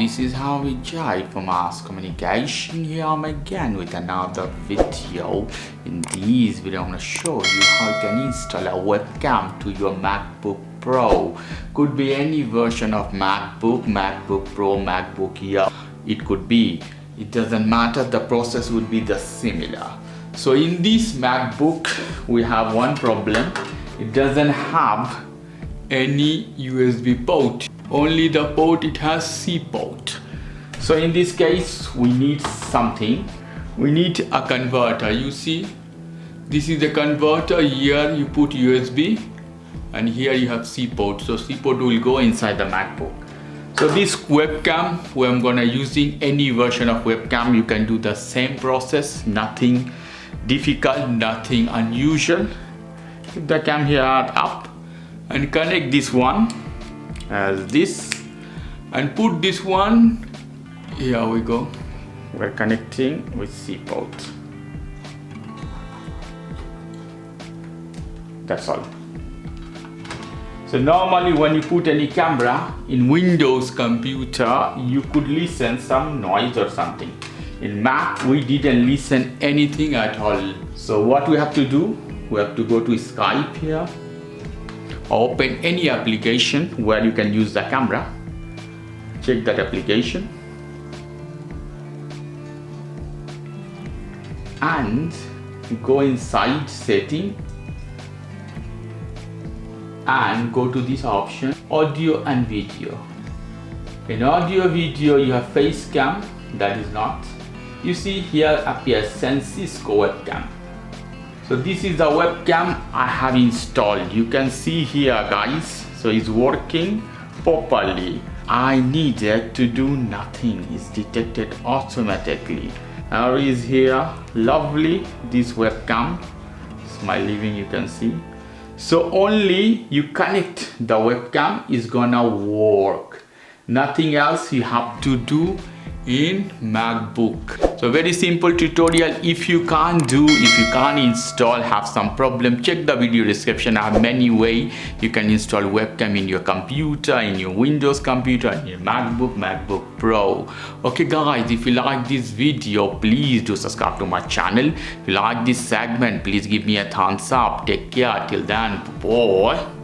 this is Harvey Jai from Mass Communication. Here I'm again with another video. In this video I'm going to show you how you can install a webcam to your MacBook Pro. Could be any version of MacBook, MacBook Pro, MacBook Air. It could be. It doesn't matter, the process would be the similar. So in this MacBook we have one problem. It doesn't have any USB port. Only the port it has C port. So in this case we need something. We need a converter. You see, this is the converter. Here you put USB and here you have C port. So C port will go inside the MacBook. So this webcam, where I'm gonna using any version of webcam, you can do the same process. Nothing difficult, nothing unusual. Keep the cam here up and connect this one as this and put this one. Here we go. We're connecting with C port. That's all. So normally when you put any camera in Windows computer, you could listen some noise or something. In Mac we didn't listen anything at all. So what we have to do, we have to go to Skype here. Open any application where you can use the camera. Check that application and go inside setting and go to this option, audio and video. In audio video you have face cam, that is not. You see here appears Cisco webcam. So this is the webcam I have installed. You can see here guys, so it's working properly. I needed to do nothing. It's detected automatically. Now is here, lovely, this webcam. It's my living, you can see. So only you connect the webcam is gonna work. Nothing else you have to do in MacBook. So very simple tutorial. If you can't install, have some problem, check the video description. I have many ways you can install webcam in your computer, in your Windows computer, in your MacBook, MacBook Pro. Okay guys, if you like this video, please do subscribe to my channel. If you like this segment, please give me a thumbs up. Take care till then, bye.